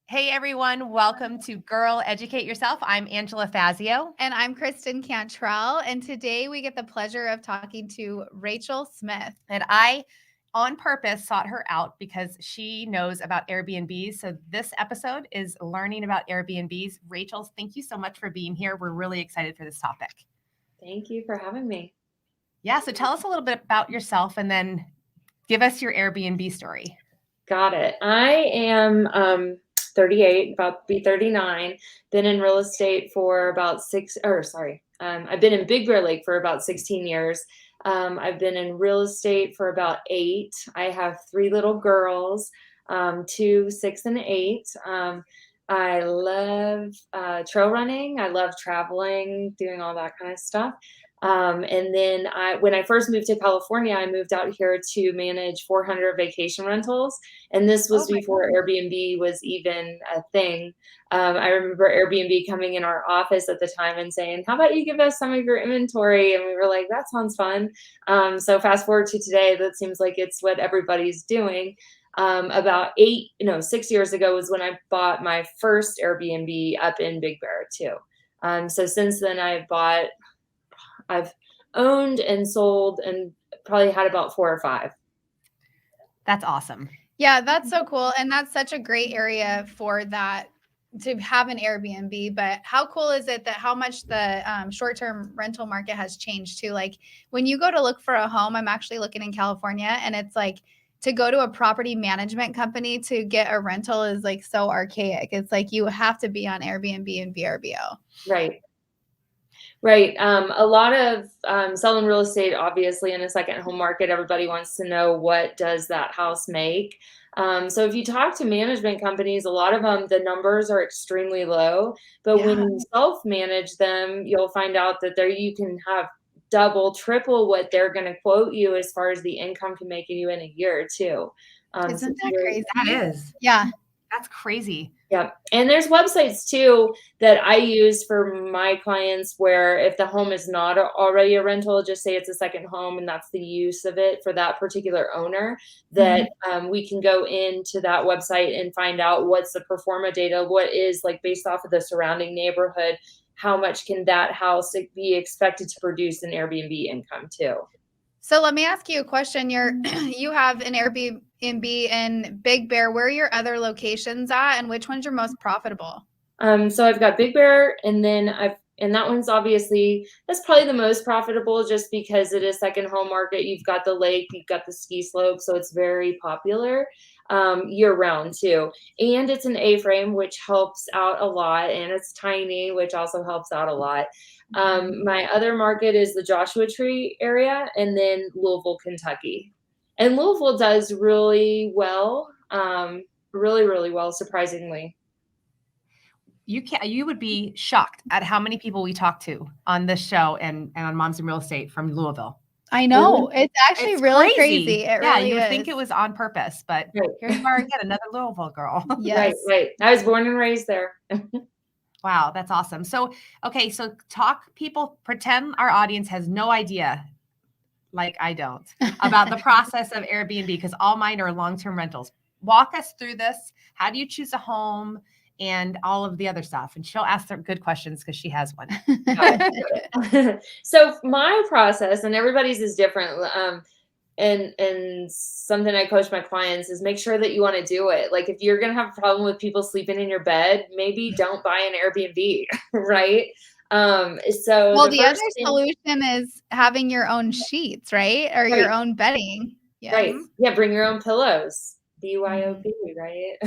Hey everyone, welcome to Girl Educate Yourself. I'm Angela Fazio. And I'm Kristen Cantrell. And today we get the pleasure of talking to Rachael Smith. And I, on purpose, sought her out because she knows about Airbnbs. So this episode is learning about Airbnbs. Rachel, thank you so much for being here. We're really excited for this topic. Thank you for having me. Yeah, so tell us a little bit about yourself and then give us your Airbnb story. Got it. I am 38, about to be 39. Been in real estate for about I've been in Big Bear Lake for about 16 years. I've been in real estate for about 8. I have 3 little girls, 2, 6, and 8. I love trail running. I love traveling, doing all that kind of stuff. And then when I first moved to California, I moved out here to manage 400 vacation rentals. And this was before Airbnb was even a thing. I remember Airbnb coming in our office at the time and saying, how about you give us some of your inventory? And we were like, that sounds fun. So fast forward to today, that seems like it's what everybody's doing. About 6 years ago was when I bought my first Airbnb up in Big Bear too. So since then I've owned and sold and probably had about 4 or 5. That's awesome. Yeah, that's so cool. And that's such a great area for that to have an Airbnb. But how cool is it that how much the short-term rental market has changed too? Like when you go to look for a home, I'm actually looking in California, and it's like to go to a property management company to get a rental is like so archaic. It's like you have to be on Airbnb and VRBO. Right. Right. A lot of selling real estate, obviously, in a second home market, everybody wants to know what does that house make. So if you talk to management companies, a lot of them, the numbers are extremely low. But when you self-manage them, you'll find out that you can have double, triple what they're going to quote you as far as the income can make you in a year too. Isn't that crazy? That is. Yeah. That's crazy. Yeah. And there's websites too that I use for my clients where if the home is not already a rental, just say it's a second home and that's the use of it for that particular owner, that we can go into that website and find out what's the pro forma data, what is like based off of the surrounding neighborhood, how much can that house be expected to produce in Airbnb income too. So let me ask you a question. You have an Airbnb in Big Bear. Where are your other locations at, and which ones are most profitable? So I've got Big Bear, and then that one's that's probably the most profitable just because it is second home market. You've got the lake, you've got the ski slope, so it's very popular year round too. And it's an A-frame, which helps out a lot, and it's tiny, which also helps out a lot. My other market is the Joshua Tree area, and then Louisville, Kentucky. And Louisville does really well, really, really well, surprisingly. You would be shocked at how many people we talk to on this show and on Moms in Real Estate from Louisville. I know. It's actually really crazy. It really you would is. think it was on purpose, but here you are again, another Louisville girl. Yes. Right. I was born and raised there. Wow, that's awesome. So, okay, so pretend our audience has no idea, like I don't, about the process of Airbnb because all mine are long-term rentals. Walk us through this. How do you choose a home? And all of the other stuff. And she'll ask them good questions because she has one. So my process, and everybody's is different. And something I coach my clients is make sure that you want to do it. Like if you're going to have a problem with people sleeping in your bed, maybe don't buy an Airbnb, right? So the other solution is having your own sheets, right? Or your own bedding. Yes. Right. Yeah. Bring your own pillows. BYOP, right?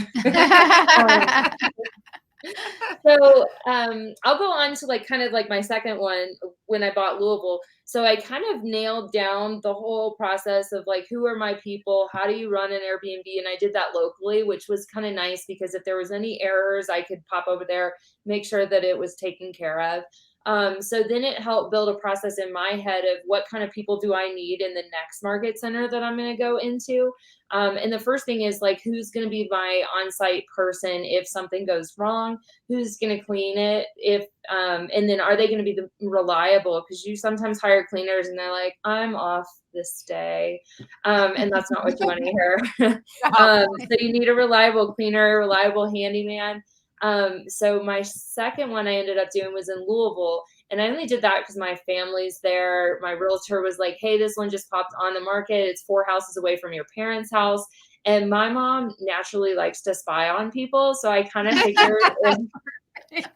So I'll go on to kind of my second one when I bought Louisville. So I kind of nailed down the whole process of who are my people? How do you run an Airbnb? And I did that locally, which was kind of nice because if there was any errors, I could pop over there, make sure that it was taken care of. So then it helped build a process in my head of what kind of people do I need in the next market center that I'm going to go into. And the first thing is like, who's going to be my on-site person if something goes wrong? Who's going to clean it? And then are they going to be reliable? Because you sometimes hire cleaners and they're like, I'm off this day. And that's not what you want to hear. So you need a reliable cleaner, reliable handyman. So my second one I ended up doing was in Louisville, and I only did that because my family's there. My realtor was like, hey, this one just popped on the market. It's 4 houses away from your parents' house. And my mom naturally likes to spy on people. So I kind of figured if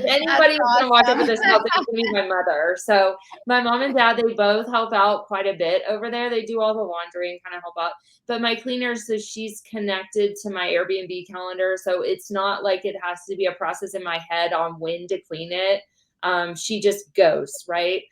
anybody was going to walk into this house, it's going to be my mother. So my mom and dad, they both help out quite a bit over there. They do all the laundry and kind of help out. But my cleaner, so she's connected to my Airbnb calendar. So it's not like it has to be a process in my head on when to clean it. She just goes, right?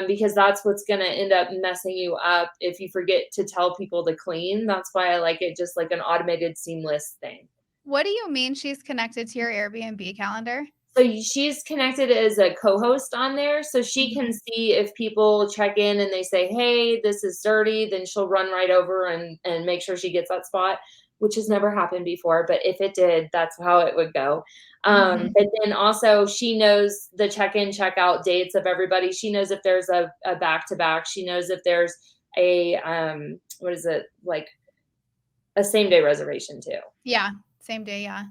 Because that's what's going to end up messing you up if you forget to tell people to clean. That's why I like it just like an automated, seamless thing. What do you mean she's connected to your Airbnb calendar? So she's connected as a co-host on there. So she can see if people check in and they say, hey, this is dirty, then she'll run right over and make sure she gets that spot, which has never happened before. But if it did, that's how it would go. But then also she knows the check-in, check-out dates of everybody. She knows if there's a back-to-back. She knows if there's a, what is it, like a same-day reservation too. Yeah, same day, yeah.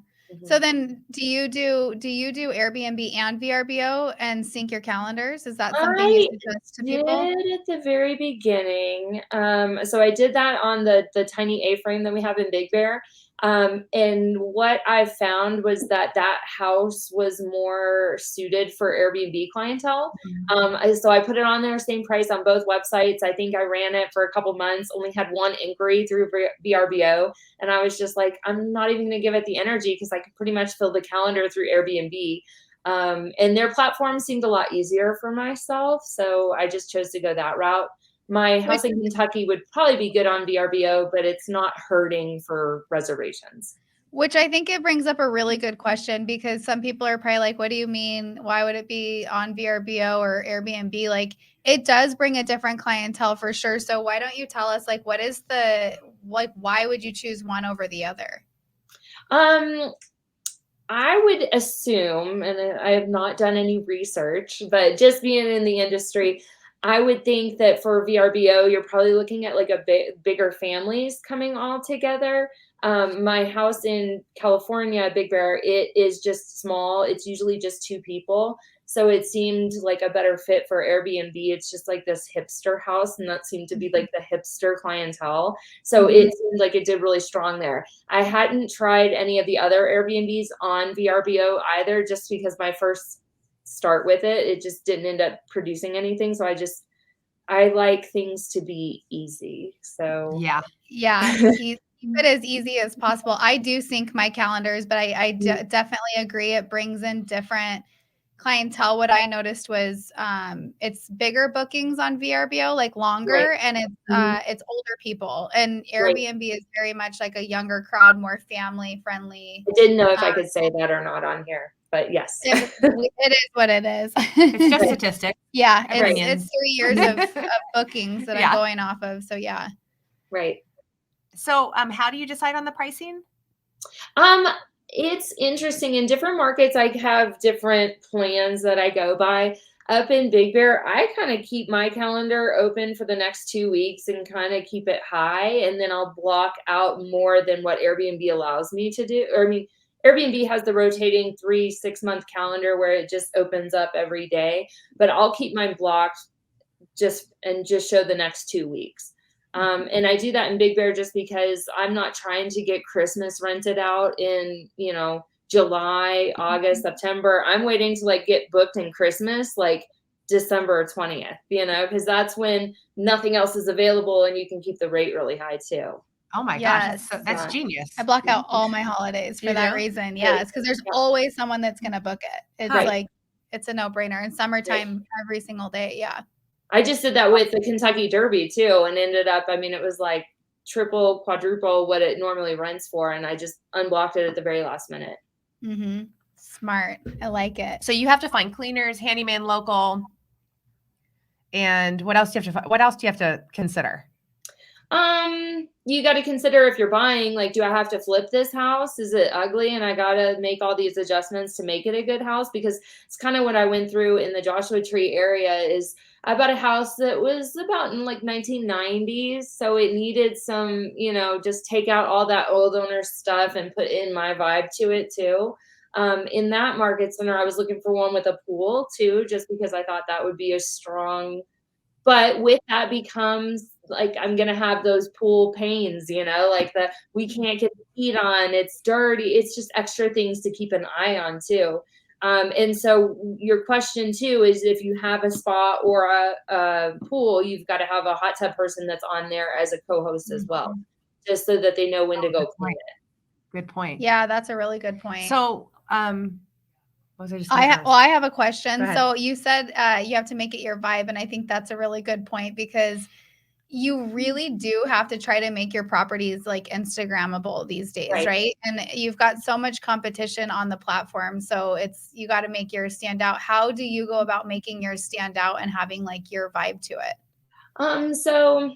So then do you do Airbnb and VRBO and sync your calendars? Is that something you suggest to people? I did at the very beginning. So I did that on the tiny A-frame that we have in Big Bear. And what I found was that house was more suited for Airbnb clientele. So I put it on there, same price on both websites. I think I ran it for a couple months, only had one inquiry through VRBO. And I was just like, I'm not even going to give it the energy because I could pretty much fill the calendar through Airbnb. And their platform seemed a lot easier for myself. So I just chose to go that route. My house in Kentucky would probably be good on VRBO, but it's not hurting for reservations. Which I think it brings up a really good question because some people are probably like, what do you mean? Why would it be on VRBO or Airbnb? Like it does bring a different clientele for sure. So why don't you tell us like, why would you choose one over the other? I would assume, and I have not done any research, but just being in the industry, I would think that for VRBO, you're probably looking at like a bigger families coming all together. My house in California, Big Bear, it is just small. It's usually just 2 people. So it seemed like a better fit for Airbnb. It's just like this hipster house, and that seemed to be like the hipster clientele. So it seemed like it did really strong there. I hadn't tried any of the other Airbnbs on VRBO either, just because my first start with it just didn't end up producing anything. So I like things to be easy. So yeah. Keep it as easy as possible. I do sync my calendars, but I definitely agree. It brings in different clientele. What I noticed was it's bigger bookings on VRBO, like longer, and it's older people. And Airbnb is very much like a younger crowd, more family friendly. I didn't know if I could say that or not on here, but yes, it is what it is. It's just statistics. Yeah, it's 3 years of bookings that I'm going off of. So yeah, right. So how do you decide on the pricing? It's interesting. In different markets, I have different plans that I go by. Up in Big Bear, I kind of keep my calendar open for the next 2 weeks and kind of keep it high. And then I'll block out more than what Airbnb allows me to do. Or I mean, Airbnb has the rotating 3-6 month calendar where it just opens up every day, but I'll keep mine blocked just show the next 2 weeks. And I do that in Big Bear just because I'm not trying to get Christmas rented out in, July, August, September. I'm waiting to like get booked in Christmas, like December 20th, because that's when nothing else is available and you can keep the rate really high too. Oh my gosh, that's genius. I block out all my holidays for that reason. Yes, because there's always someone that's going to book it. It's like, it's a no-brainer. In summertime, every single day, yeah. I just did that with the Kentucky Derby too, and ended up, it was like triple, quadruple what it normally rents for, and I just unblocked it at the very last minute. Smart. I like it. So you have to find cleaners, handyman local. And what else do you have to consider? You got to consider if you're buying, like, do I have to flip this house? Is it ugly? And I got to make all these adjustments to make it a good house, because it's kind of what I went through in the Joshua Tree area. Is I bought a house that was about in like 1990s. So it needed some, just take out all that old owner stuff and put in my vibe to it too. In that market center, I was looking for one with a pool too, just because I thought that would be a strong, but with that becomes like, I'm gonna have those pool pains, like we can't get the heat on, it's dirty, it's just extra things to keep an eye on too. And so your question too is, if you have a spa or a pool, you've got to have a hot tub person that's on there as a co-host as well, just so that they know when to go clean it. Good point. Yeah, that's a really good point. So, what was I just I gonna ask? have a question. So you said you have to make it your vibe, and I think that's a really good point, because you really do have to try to make your properties like Instagrammable these days, right? And you've got so much competition on the platform, so you got to make yours stand out. How do you go about making yours stand out and having like your vibe to it? So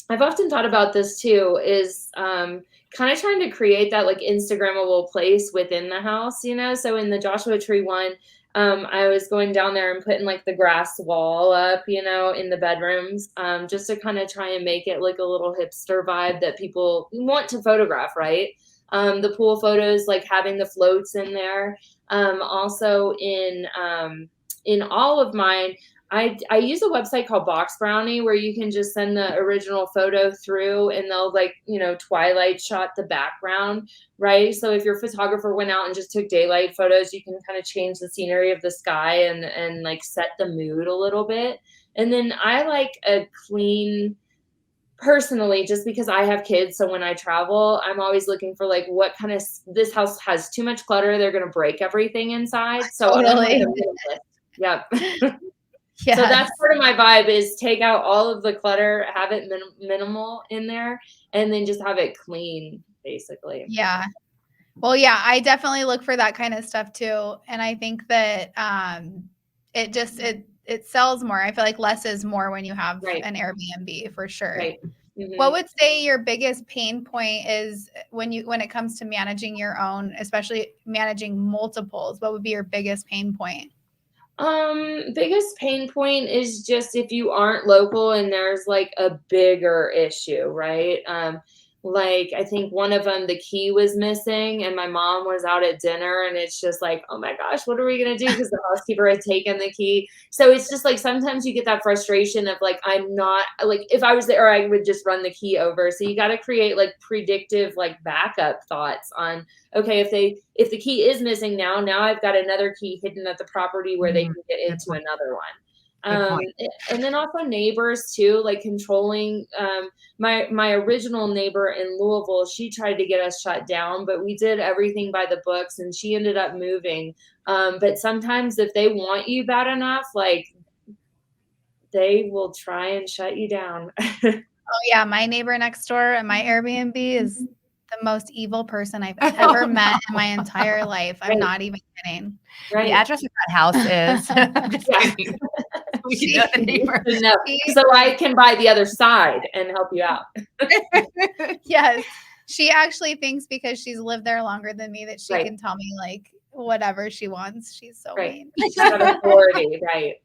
I've often thought about this too, is kind of trying to create that like Instagrammable place within the house, So in the Joshua Tree one, I was going down there and putting like the grass wall up, in the bedrooms, just to kind of try and make it like a little hipster vibe that people want to photograph, right? The pool photos, like having the floats in there. Also in all of mine, I use a website called Box Brownie, where you can just send the original photo through and they'll like, twilight shot the background, right? So if your photographer went out and just took daylight photos, you can kind of change the scenery of the sky and like set the mood a little bit. And then I like a clean, personally, just because I have kids. So when I travel, I'm always looking for like, what kind of, this house has too much clutter, they're going to break everything inside. So Totally. Yep. Yes. So that's part of my vibe, is take out all of the clutter, have it minimal in there, and then just have it clean, basically. Yeah. Well, yeah, I definitely look for that kind of stuff too. And I think that it sells more. I feel like less is more when you have an Airbnb, for sure. Right. Mm-hmm. What would say your biggest pain point is when it comes to managing your own, especially managing multiples? What would be your biggest pain point? Biggest pain point is just if you aren't local and there's like a bigger issue, right? Like I think one of them, the key was missing and my mom was out at dinner, and it's just like, oh my gosh, what are we going to do? Because the housekeeper had taken the key. So it's just like, sometimes you get that frustration of like, I'm not like, if I was there, I would just run the key over. So you got to create like predictive, like backup thoughts on, okay, if the key is missing now I've got another key hidden at the property where they can get into another one. And then also neighbors too, like controlling, my original neighbor in Louisville, she tried to get us shut down, but we did everything by the books and she ended up moving. But sometimes if they want you bad enough, like they will try and shut you down. Oh yeah. My neighbor next door at my Airbnb is the most evil person I've ever met in my entire life. I'm not even kidding. Right. The address of that house is. I'm just kidding. So I can buy the other side and help you out. Yes. She actually thinks because she's lived there longer than me that she can tell me like whatever she wants. She's so mean. She's got authority, right?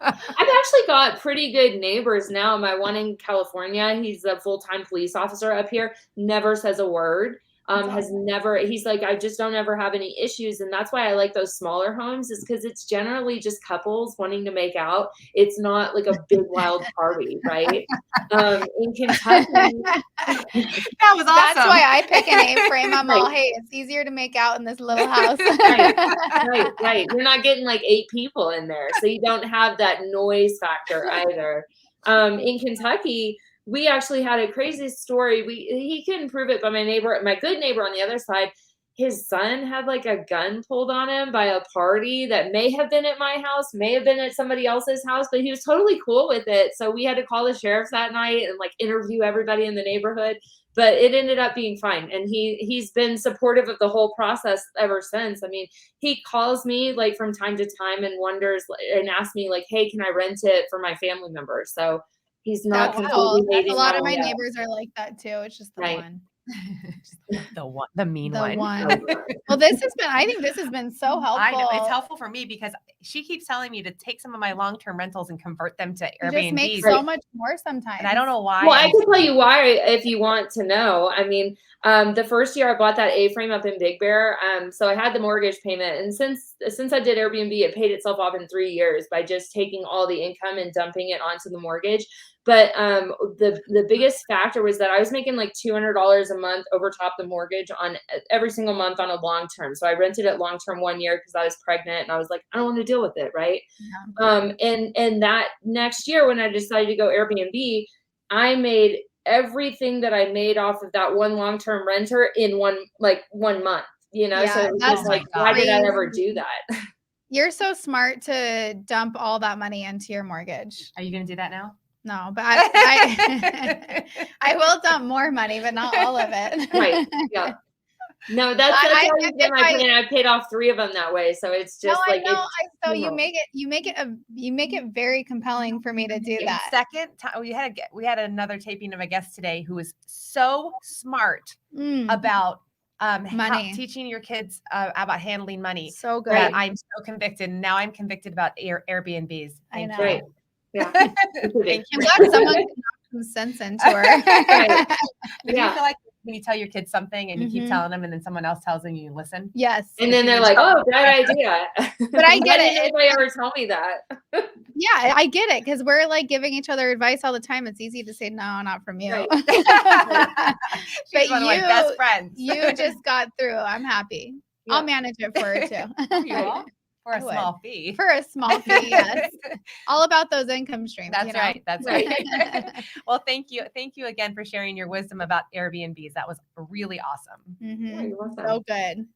I've actually got pretty good neighbors now. My one in California, he's a full-time police officer up here, never says a word. He's like, I just don't ever have any issues. And that's why I like those smaller homes, is because it's generally just couples wanting to make out. It's not like a big wild party, right? In Kentucky. That was awesome. That's why I pick an A-frame. I'm all, hey, it's easier to make out in this little house. Right. You're not getting like 8 people in there. So you don't have that noise factor either. In Kentucky, we actually had a crazy story. He couldn't prove it, but my good neighbor on the other side, his son had like a gun pulled on him by a party that may have been at my house, may have been at somebody else's house, but he was totally cool with it. So we had to call the sheriff that night and like interview everybody in the neighborhood, but it ended up being fine. And he's been supportive of the whole process ever since. I mean, he calls me like from time to time and wonders and asks me like, hey, can I rent it for my family members? So he's not That's completely cool. hating A lot on of my it. neighbors are like that too. It's just the Right. one. The mean The one. one. Well, I think this has been so helpful. I know it's helpful for me because she keeps telling me to take some of my long-term rentals and convert them to You Airbnb. just make so much more sometimes. And I don't know why. Well, I can tell you why if you want to know. I mean, the first year I bought that A-frame up in Big Bear, so I had the mortgage payment, and since I did Airbnb, it paid itself off in 3 years by just taking all the income and dumping it onto the mortgage. But the biggest factor was that I was making like $200 a month over top the mortgage on every single month on a long term. So I rented it long term 1 year because I was pregnant and I was like, I don't want to deal with it, right? Yeah. And that next year when I decided to go Airbnb, I made everything that I made off of that one long term renter in 1 month. You know, so Yeah, it was that's just like, why did I ever do that? You're so smart to dump all that money into your mortgage. Are you going to do that now? No, but I will dump more money, but not all of it. Right. Yeah. No, that's always been my plan. I paid off 3 of them that way, so it's just no, like I know. So you make it very compelling for me to do that. Second time we had another taping of a guest today who was so smart about money, teaching your kids about handling money. So good. That I'm so convicted. Now I'm convicted about Airbnbs. I know. Right. Yeah. I'm glad someone can knock some sense into her. Right. Do you feel like when you tell your kids something and you keep telling them and then someone else tells them, you listen? Yes. And then they're like, oh, bad idea. But I get it. Anybody ever tell me that? Yeah, I get it because we're like giving each other advice all the time. It's easy to say, no, not from you. Right. But one of my best friends. You just got through. I'm happy. Yeah. I'll manage it for her too. You will? For a small fee. For a small fee, yes. All about those income streams. That's right. That's right. Well, thank you. Thank you again for sharing your wisdom about Airbnbs. That was really awesome. Mm-hmm. Yeah, you're welcome. So good.